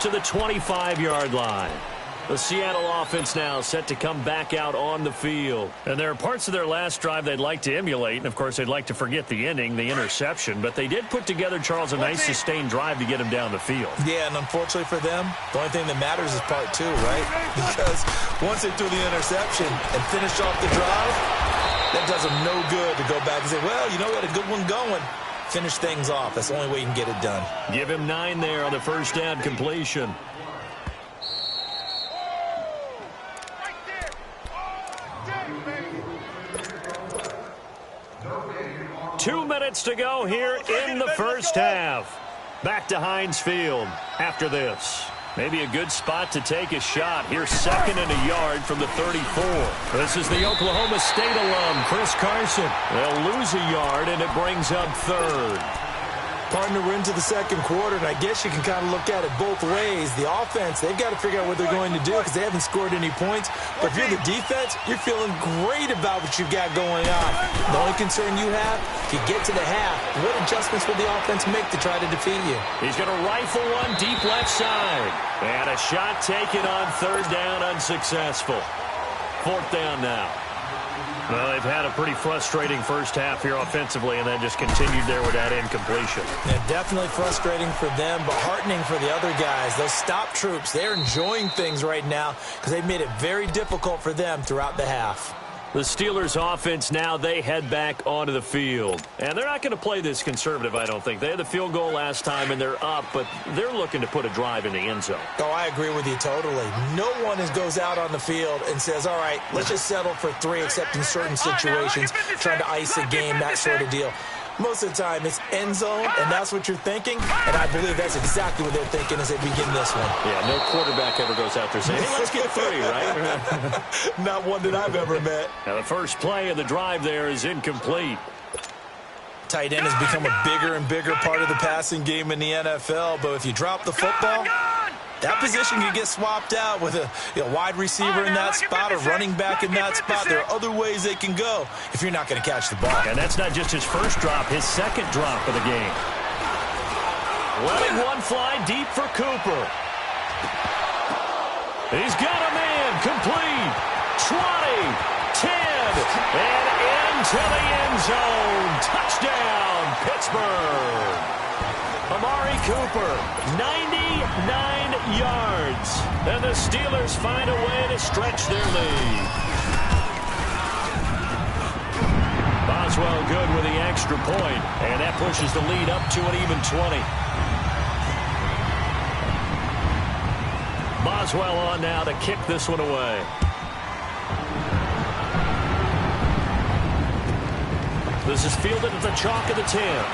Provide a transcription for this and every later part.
to the 25-yard line. The Seattle offense now set to come back out on the field. And there are parts of their last drive they'd like to emulate, and, of course, they'd like to forget the ending, the interception. But they did put together, Charles, a nice sustained drive to get them down the field. Yeah, and unfortunately for them, the only thing that matters is part two, right? Because once they threw the interception and finished off the drive, that does them no good to go back and say, well, you know, we had a good one going. Finish things off. That's the only way you can get it done. Give him 9 there on the first down completion. Two minutes to go here in the first half. Back to Heinz Field after this. Maybe a good spot to take a shot. Here's 2nd and a yard from the 34. This is the Oklahoma State alum, Chris Carson. They'll lose a yard, and it brings up 3rd. Partner, we're into the second quarter, and I guess you can kind of look at it both ways. The offense, they've got to figure out what they're going to do because they haven't scored any points. But if you're the defense, you're feeling great about what you've got going on. The only concern you have, if you get to the half, what adjustments will the offense make to try to defeat you? He's going to rifle one deep left side. And a shot taken on 3rd down, unsuccessful. 4th down now. Well, they've had a pretty frustrating first half here offensively, and then just continued there with that incompletion. Yeah, definitely frustrating for them, but heartening for the other guys. Those stop troops, they're enjoying things right now because they've made it very difficult for them throughout the half. The Steelers offense now, they head back onto the field. And they're not going to play this conservative, I don't think. They had the field goal last time, and they're up, but they're looking to put a drive in the end zone. Oh, I agree with you totally. No one goes out on the field and says, all right, let's just settle for 3, except in certain situations, trying to ice a game, that sort of deal. Most of the time, it's end zone, and that's what you're thinking. And I believe that's exactly what they're thinking as they begin this one. Yeah, no quarterback ever goes out there saying, hey, let's get 3, right? Not one that I've ever met. Now, the first play of the drive there is incomplete. Tight end has become a bigger and bigger part of the passing game in the NFL. But if you drop the football, that position can get swapped out with a wide receiver in that spot, a running back in that spot. There are other ways they can go if you're not going to catch the ball. And that's not just his first drop, his second drop of the game. Letting one fly deep for Cooper. He's got a man, complete. 20, 10, and into the end zone. Touchdown, Pittsburgh. Amari Cooper, 99 yards. And the Steelers find a way to stretch their lead. Boswell good with the extra point, and that pushes the lead up to an even 20. Boswell on now to kick this one away. This is fielded at the chalk of the 10.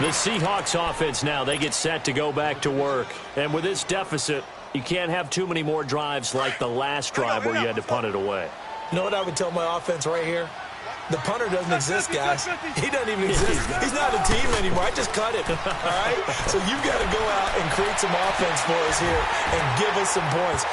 The Seahawks offense now, they get set to go back to work. And with this deficit, you can't have too many more drives like the last drive where you had to punt it away. You know what I would tell my offense right here? The punter doesn't exist, guys. He doesn't even exist. He's not a team anymore. I just cut it, all right? So you've got to go out and create some offense for us here and give us some points.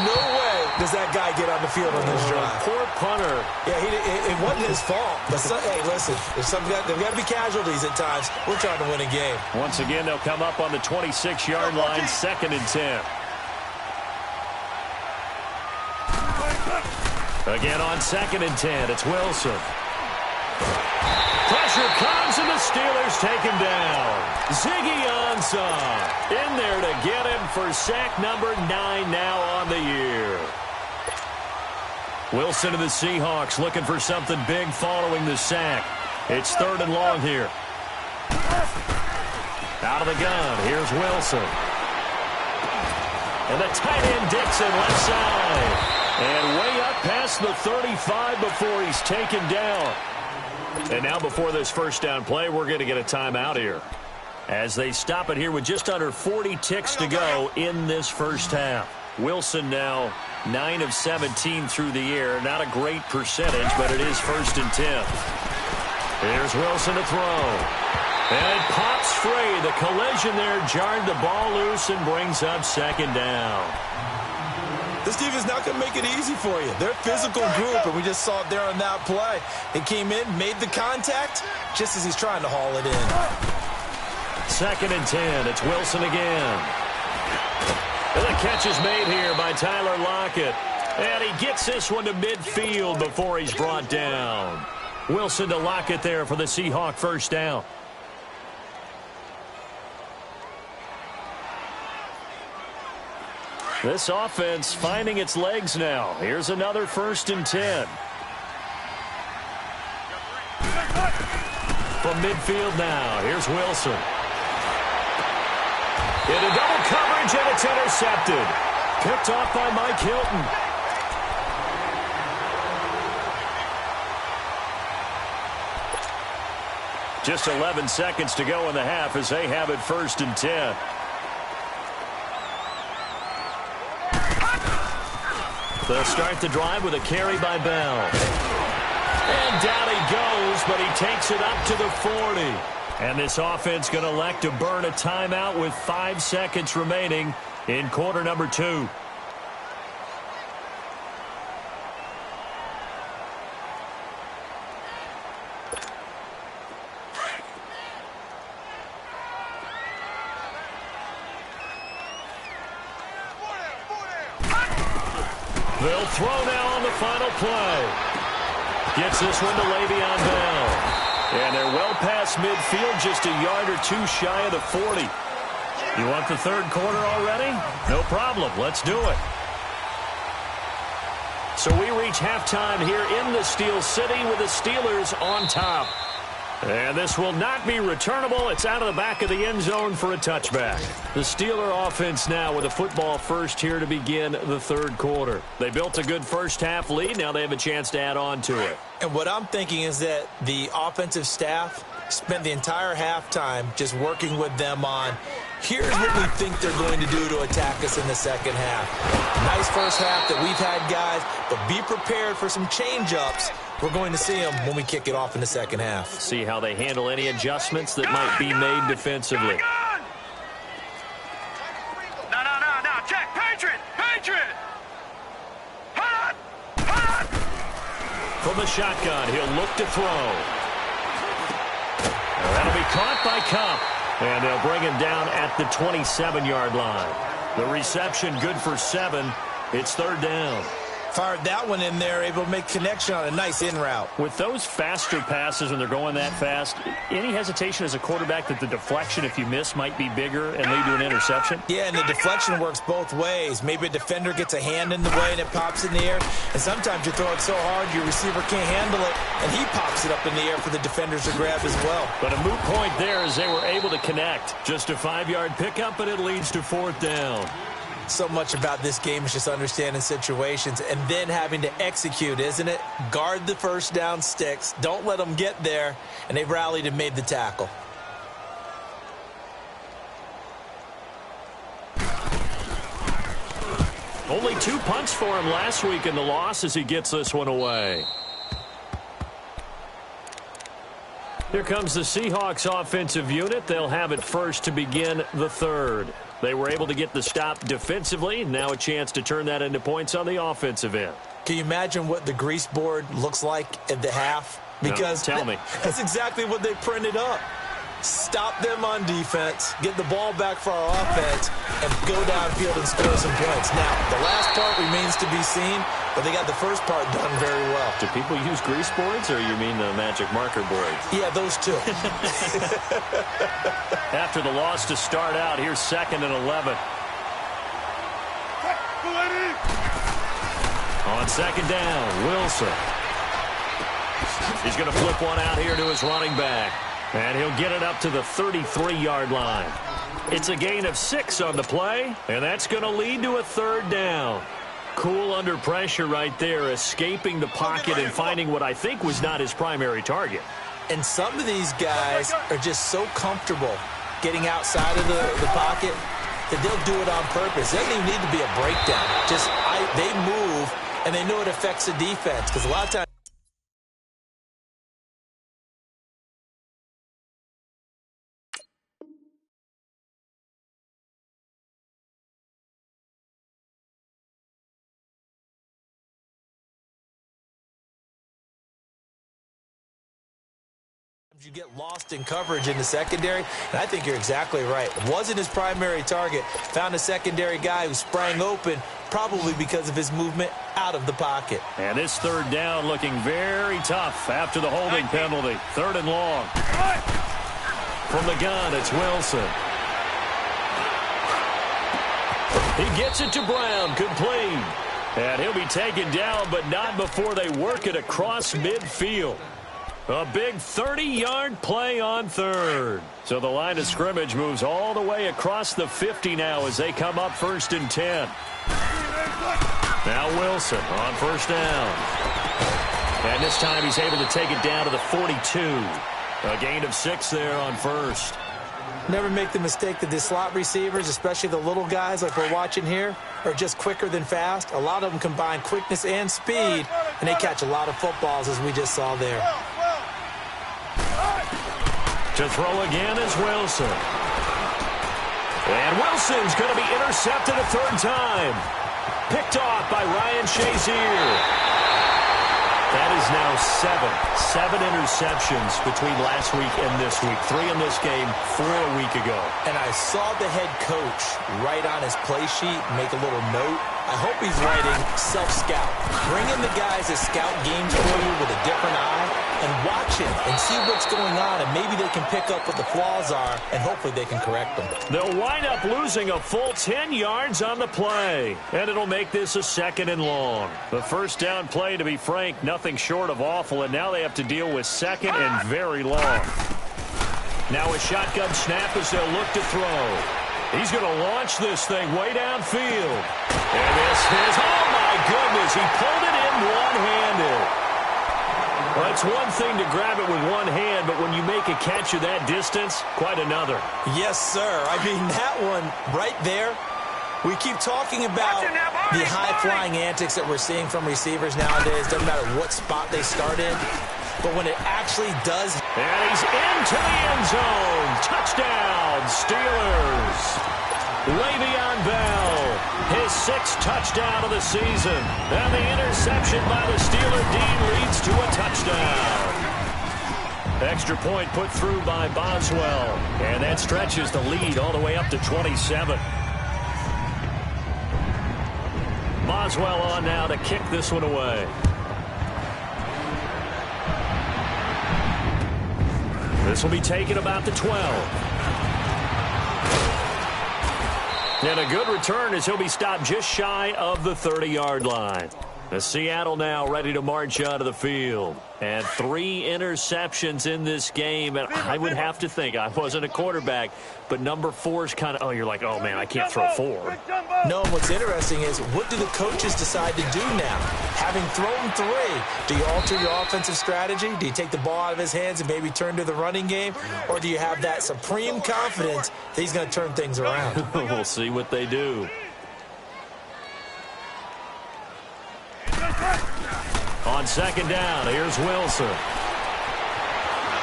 No way does that guy get on the field on this drive. Poor punter. Yeah, it wasn't his fault. But hey, listen, there's got to be casualties at times. We're trying to win a game. Once again, they'll come up on the 26-yard line, 2nd and 10. Again on 2nd and 10, it's Wilson. Pressure comes, and the Steelers take him down. Ziggy Ansah in there to get him for sack number 9 now on the year. Wilson and the Seahawks looking for something big following the sack. It's 3rd and long here. Out of the gun, here's Wilson. And the tight end Dixon left side. And way up past the 35 before he's taken down. And now before this first down play, we're going to get a timeout here. As they stop it here with just under 40 ticks to go in this first half. Wilson now 9 of 17 through the air. Not a great percentage, but it is 1st and 10. Here's Wilson to throw. And it pops free. The collision there jarred the ball loose and brings up 2nd down. This team is not going to make it easy for you. They're a physical group, and we just saw it there on that play. They came in, made the contact, just as he's trying to haul it in. 2nd and 10. It's Wilson again. And the catch is made here by Tyler Lockett. And he gets this one to midfield before he's brought down. Wilson to Lockett there for the Seahawk first down. This offense finding its legs now. Here's another 1st and 10. From midfield now, here's Wilson. Into double coverage, and it's intercepted. Picked off by Mike Hilton. Just 11 seconds to go in the half as they have it 1st and 10. They'll start the drive with a carry by Bell. And down he goes, but he takes it up to the 40. And this offense going to elect to burn a timeout with 5 seconds remaining in quarter number 2. They'll throw now on the final play. Gets this one to Le'Veon Bell. And they're well past midfield, just a yard or two shy of the 40. You want the 3rd quarter already? No problem. Let's do it. So we reach halftime here in the Steel City with the Steelers on top. And this will not be returnable. It's out of the back of the end zone for a touchback. The Steeler offense now with a football first here to begin the 3rd quarter. They built a good first half lead. Now they have a chance to add on to it. And what I'm thinking is that the offensive staff spent the entire halftime just working with them on, here's what we think they're going to do to attack us in the second half. Nice first half that we've had, guys, but be prepared for some change-ups. We're going to see them when we kick it off in the second half. See how they handle any adjustments that might be made defensively. No. Check. Patriot. From the shotgun, he'll look to throw. That'll be caught by Kupp. And they'll bring him down at the 27-yard line. The reception good for 7. It's 3rd down. Fired that one in there, able to make connection on a nice in route. With those faster passes when they're going that fast, any hesitation as a quarterback that the deflection, if you miss, might be bigger and lead to an interception? Yeah, and the deflection works both ways. Maybe a defender gets a hand in the way and it pops in the air. And sometimes you throw it so hard your receiver can't handle it, and he pops it up in the air for the defenders to grab as well. But a moot point there as they were able to connect. Just a 5-yard pickup, but it leads to 4th down. So much about this game is just understanding situations and then having to execute, isn't it? Guard the first down sticks. Don't let them get there. And they rallied and made the tackle. Only 2 punts for him last week in the loss as he gets this one away. Here comes the Seahawks offensive unit. They'll have it first to begin the 3rd. They were able to get the stop defensively. Now a chance to turn that into points on the offensive end. Can you imagine what the grease board looks like at the half? Because no, tell me. That's exactly what they printed up. Stop them on defense, get the ball back for our offense, and go downfield and score some points. Now, the last part remains to be seen, but they got the first part done very well. Do people use grease boards, or you mean the magic marker boards? Yeah, those two. After the loss to start out, here's 2nd and 11. On 2nd down, Wilson. He's going to flip one out here to his running back. And he'll get it up to the 33-yard line. It's a gain of 6 on the play, and that's going to lead to a 3rd down. Cool under pressure right there, escaping the pocket and finding what I think was not his primary target. And some of these guys are just so comfortable getting outside of the pocket that they'll do it on purpose. It doesn't even need to be a breakdown. Just they move, and they know it affects the defense, because a lot of times You get lost in coverage in the secondary, and I think you're exactly right. Wasn't his primary target. Found a secondary guy who sprang open, probably because of his movement out of the pocket. And this third down looking very tough after the holding penalty. 3rd and long. From the gun, it's Wilson. He gets it to Brown, complete. And he'll be taken down, but not before they work it across midfield. A big 30-yard play on 3rd. So the line of scrimmage moves all the way across the 50 now as they come up 1st and 10. Now Wilson on 1st down. And this time he's able to take it down to the 42. A gain of 6 there on 1st. Never make the mistake that the slot receivers, especially the little guys like we're watching here, are just quicker than fast. A lot of them combine quickness and speed, and they catch a lot of footballs as we just saw there. To throw again is Wilson. And Wilson's going to be intercepted a 3rd time. Picked off by Ryan Shazier. That is now 7 interceptions between last week and this week. 3 in this game, 4 a week ago. And I saw the head coach write on his play sheet, make a little note. I hope he's writing self-scout. Bring in the guys that scout games for you with a different eye and watch him and see what's going on, and maybe they can pick up what the flaws are, and hopefully they can correct them. They'll wind up losing a full 10 yards on the play, and it'll make this a 2nd and long. The 1st down play, to be frank, nothing short of awful, and now they have to deal with 2nd and very long. Now a shotgun snap as they'll look to throw. He's going to launch this thing way downfield. And this is, oh my goodness, he pulled it in one-handed. Well, it's one thing to grab it with one hand, but when you make a catch of that distance, quite another. Yes, sir. I mean, that one right there, we keep talking about the high-flying antics that we're seeing from receivers nowadays. Doesn't matter what spot they start in. But when it actually does... And he's into the end zone. Touchdown, Steelers. Le'Veon Bell, his 6th touchdown of the season. And the interception by the Steeler D leads to a touchdown. Extra point put through by Boswell. And that stretches the lead all the way up to 27. Boswell on now to kick this one away. This will be taken about the 12. And a good return as he'll be stopped just shy of the 30-yard line. The Seattle now ready to march out of the field. And 3 interceptions in this game. And I would have to think, I wasn't a quarterback, but number 4 is kind of, oh, you're like, oh, man, I can't throw 4. No, what's interesting is, what do the coaches decide to do now? Having thrown 3, do you alter your offensive strategy? Do you take the ball out of his hands and maybe turn to the running game? Or do you have that supreme confidence that he's going to turn things around? We'll see what they do. On 2nd down, here's Wilson.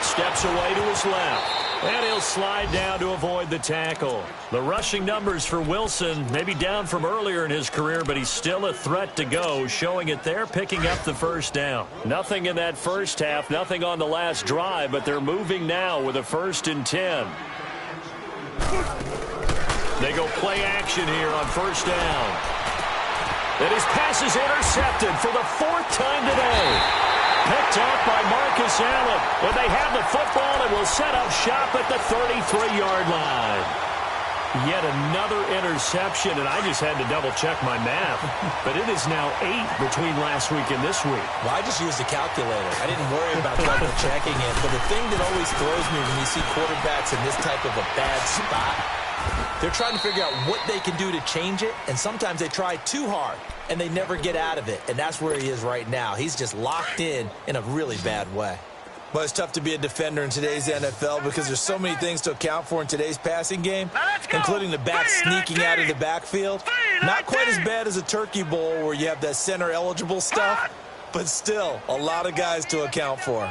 Steps away to his left. And he'll slide down to avoid the tackle. The rushing numbers for Wilson may be down from earlier in his career, but he's still a threat to go, showing it there, picking up the 1st down. Nothing in that first half, nothing on the last drive, but they're moving now with a 1st and 10. They go play action here on 1st down. And his pass is intercepted for the 4th time today. Picked off by Marcus Allen. And they have the football and will set up shop at the 33-yard line. Yet another interception, and I just had to double-check my math. But it is now 8 between last week and this week. Well, I just used a calculator. I didn't worry about double-checking it. But the thing that always throws me when you see quarterbacks in this type of a bad spot, they're trying to figure out what they can do to change it, and sometimes they try too hard, and they never get out of it, and that's where he is right now. He's just locked in a really bad way. Well, it's tough to be a defender in today's NFL because there's so many things to account for in today's passing game, including the back sneaking out of the backfield. Not quite as bad as a turkey bowl where you have that center-eligible stuff, but still a lot of guys to account for.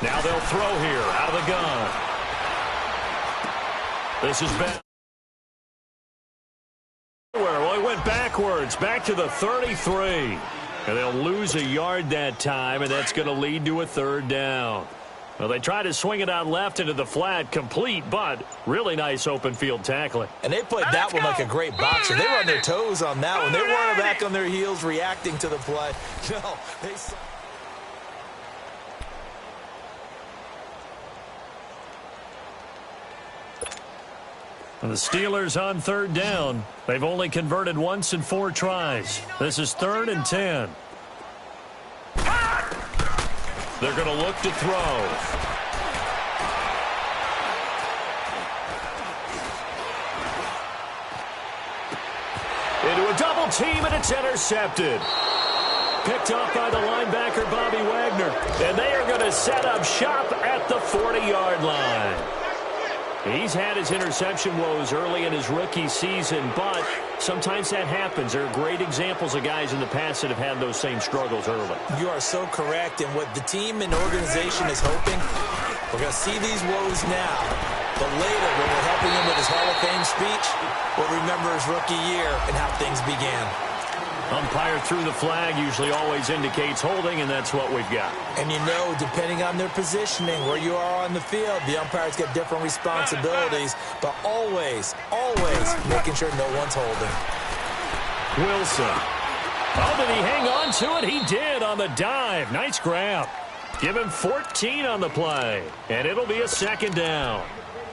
Now they'll throw here out of the gun. This is Ben. Well, he went backwards, back to the 33. And they'll lose a yard that time, and that's going to lead to a third down. Well, they try to swing it out left into the flat, complete, but really nice open field tackling. And they played that one like a great boxer. They were on their toes on that one. They weren't back on their heels reacting to the play. No, they... And the Steelers on third down. They've only converted once in 4 tries. This is 3rd and 10. They're going to look to throw. Into a double team, and it's intercepted. Picked off by the linebacker, Bobby Wagner. And they are going to set up shop at the 40-yard line. He's had his interception woes early in his rookie season, but sometimes that happens. There are great examples of guys in the past that have had those same struggles early. You are so correct, and what the team and organization is hoping, we're going to see these woes now, but later when we're helping him with his Hall of Fame speech, we'll remember his rookie year and how things began. Umpire through the flag usually always indicates holding, and that's what we've got. And you know, depending on their positioning, where you are on the field, the umpires get different responsibilities, but always, always making sure no one's holding. Wilson. Oh, did he hang on to it? He did on the dive. Nice grab. Give him 14 on the play, and it'll be a 2nd down.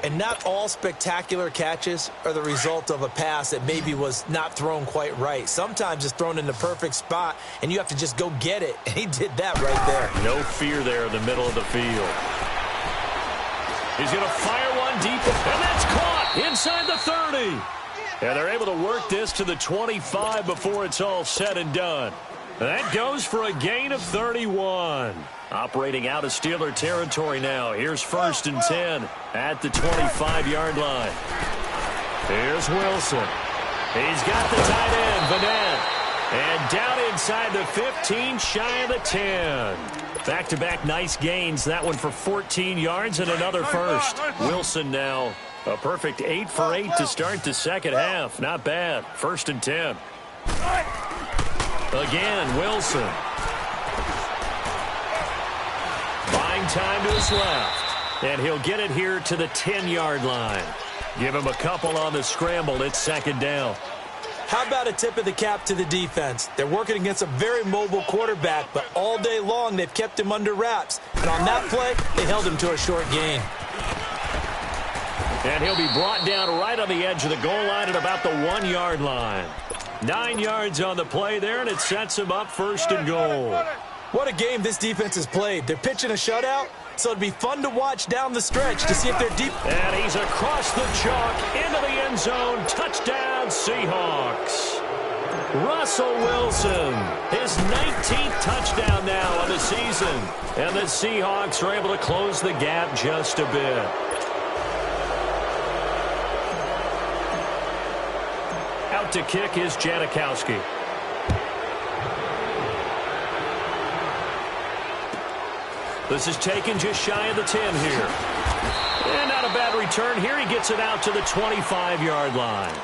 And not all spectacular catches are the result of a pass that maybe was not thrown quite right. Sometimes it's thrown in the perfect spot, and you have to just go get it. And he did that right there. No fear there in the middle of the field. He's going to fire one deep, and that's caught inside the 30. And they're able to work this to the 25 before it's all said and done. That goes for a gain of 31. Operating out of Steeler territory now. Here's 1st and 10 at the 25-yard line. Here's Wilson. He's got the tight end, Vanette. And down inside the 15, shy of the 10. Back-to-back nice gains. That one for 14 yards and another first. Wilson now a perfect 8 for 8 to start the second half. Not bad. 1st and 10. Again, Wilson. Buying time to his left. And he'll get it here to the 10-yard line. Give him a couple on the scramble. It's 2nd down. How about a tip of the cap to the defense? They're working against a very mobile quarterback, but all day long they've kept him under wraps. And on that play, they held him to a short gain. And he'll be brought down right on the edge of the goal line at about the 1-yard line. 9 yards on the play there, and it sets him up 1st and goal. What a game this defense has played. They're pitching a shutout, so it'd be fun to watch down the stretch to see if they're deep. And he's across the chalk into the end zone. Touchdown, Seahawks. Russell Wilson, his 19th touchdown now of the season. And the Seahawks are able to close the gap just a bit. Out to kick is Janikowski. This is taken just shy of the 10 here. And not a bad return here. He gets it out to the 25-yard line.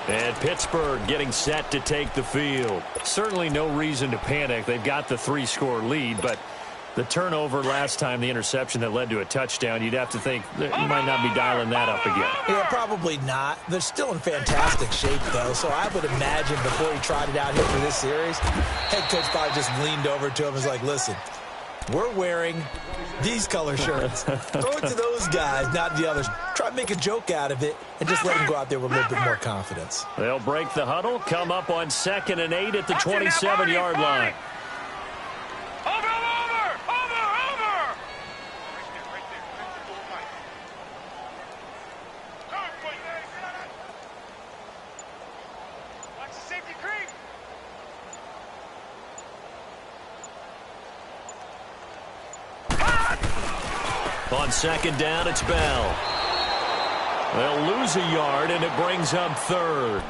And Pittsburgh getting set to take the field. Certainly no reason to panic. They've got the 3-score lead, but the turnover last time, the interception that led to a touchdown, you'd have to think that you might not be dialing that up again. Yeah, probably not. They're still in fantastic shape, though, so I would imagine before he trotted out here for this series, head coach probably just leaned over to him and was like, listen, we're wearing these color shirts. Throw it to those guys, not the others. Try to make a joke out of it and just let them go out there with a little bit more confidence. They'll break the huddle, come up on 2nd and 8 at the 27-yard line. On 2nd down, it's Bell. They'll lose a yard, and it brings up 3rd.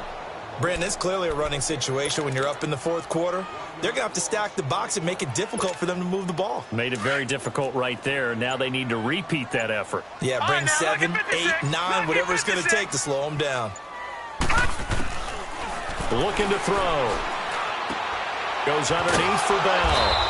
Brandon, it's clearly a running situation when you're up in the 4th quarter. They're going to have to stack the box and make it difficult for them to move the ball. Made it very difficult right there. Now they need to repeat that effort. Yeah, bring 7, 8, 9, whatever it's going to take to slow them down. Looking to throw. Goes underneath for Bell.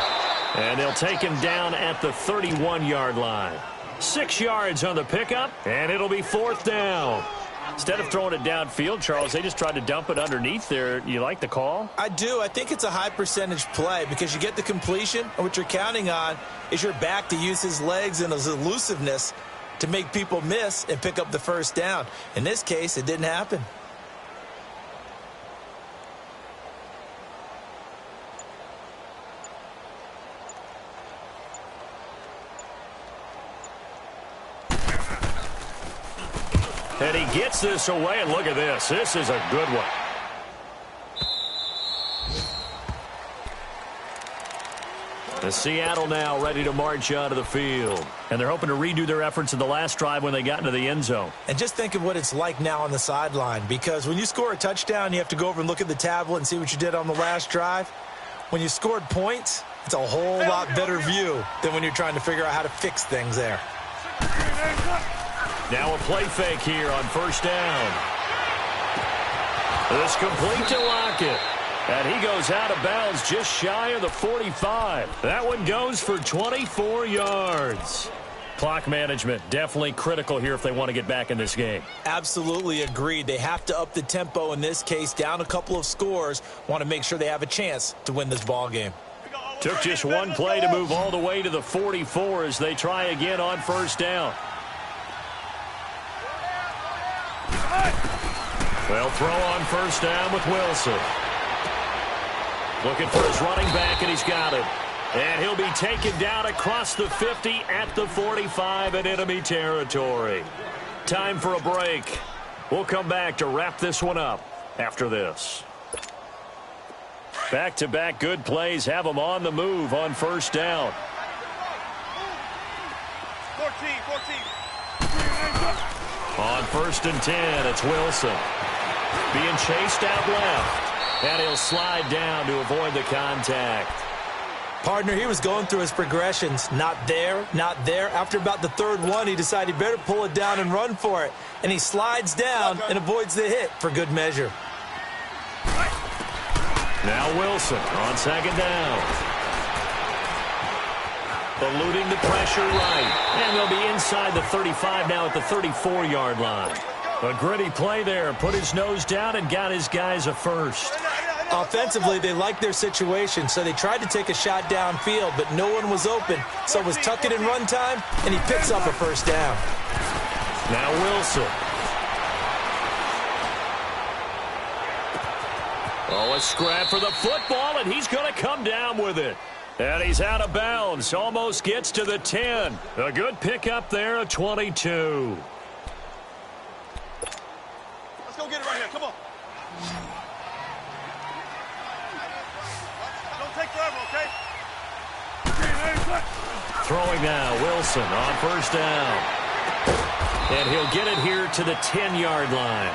And they'll take him down at the 31-yard line. 6 yards on the pickup, and it'll be 4th down. Instead of throwing it downfield, Charles, they just tried to dump it underneath there. You like the call? I do. I think it's a high-percentage play because you get the completion, and what you're counting on is your back to use his legs and his elusiveness to make people miss and pick up the first down. In this case, it didn't happen. And he gets this away, and look at this. This is a good one. The Seattle now ready to march out of the field. And they're hoping to redo their efforts in the last drive when they got into the end zone. And just think of what it's like now on the sideline, because when you score a touchdown, you have to go over and look at the tablet and see what you did on the last drive. When you scored points, it's a whole lot better view than when you're trying to figure out how to fix things there. Now a play fake here on first down. This complete to Lockett. And he goes out of bounds just shy of the 45. That one goes for 24 yards. Clock management definitely critical here if they want to get back in this game. Absolutely agreed. They have to up the tempo in this case, down a couple of scores. Want to make sure they have a chance to win this ball game. Took just one play to move all the way to the 44 as they try again on first down. They'll throw on first down with Wilson. Looking for his running back, and he's got him. And he'll be taken down across the 50 at the 45 in enemy territory. Time for a break. We'll come back to wrap this one up after this. Back-to-back good plays have them on the move on first down. 14. On 1st and 10, it's Wilson. Being chased out left. And he'll slide down to avoid the contact. Partner, he was going through his progressions. Not there, not there. After about the third one, he decided he better pull it down and run for it. And he slides down and avoids the hit for good measure. Now Wilson on 2nd down. Eluding the pressure right. And they'll be inside the 35 now at the 34-yard line. A gritty play there. Put his nose down and got his guys a first. Offensively, they liked their situation, so they tried to take a shot downfield, but no one was open. So it was tuck it in run time, and he picks up a first down. Now Wilson. Oh, a scrap for the football, and he's going to come down with it. And he's out of bounds. Almost gets to the 10. A good pickup there, a 22. Let's go get it right here. Come on. Don't take forever, okay? Throwing now, Wilson on first down. And he'll get it here to the 10-yard line.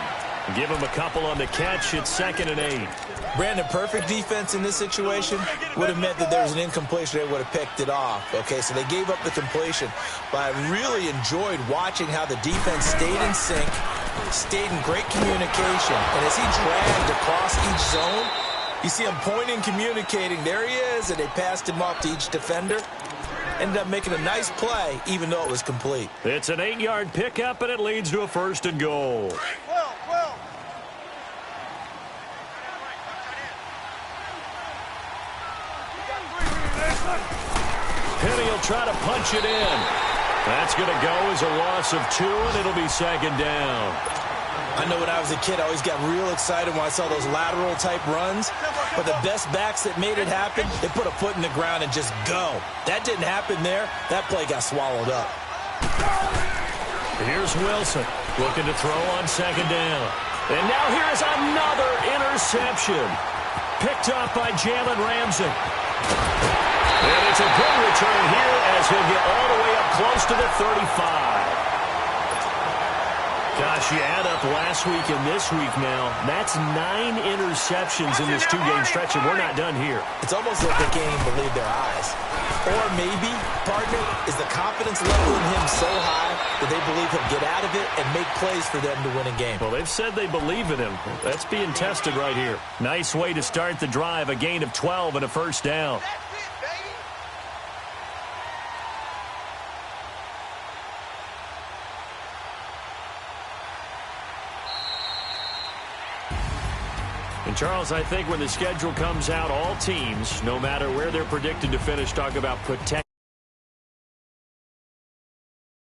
Give him a couple on the catch. It's 2nd and 8. Brandon, perfect defense in this situation would have meant that there was an incompletion. They would have picked it off. Okay, so they gave up the completion. But I really enjoyed watching how the defense stayed in sync, stayed in great communication. And as he dragged across each zone, you see him pointing, communicating. There he is, and they passed him off to each defender. Ended up making a nice play, even though it was complete. It's an 8-yard pickup, and it leads to a 1st and goal. Well. Penny will try to punch it in. That's going to go as a loss of 2, and it'll be 2nd down. I know when I was a kid, I always got real excited when I saw those lateral-type runs. But the best backs that made it happen, they put a foot in the ground and just go. That didn't happen there. That play got swallowed up. Here's Wilson looking to throw on 2nd down. And now here's another interception. Picked up by Jalen Ramsey. And it's a good return here as he'll get all the way up close to the 35. Gosh, you add up last week and this week now. That's 9 interceptions in this 2-game stretch, and we're not done here. It's almost like they can't even believe their eyes. Or maybe, partner, is the confidence level in him so high that they believe he'll get out of it and make plays for them to win a game. Well, they've said they believe in him. That's being tested right here. Nice way to start the drive, a gain of 12 and a first down. And, Charles, I think when the schedule comes out, all teams, no matter where they're predicted to finish, talk about protect.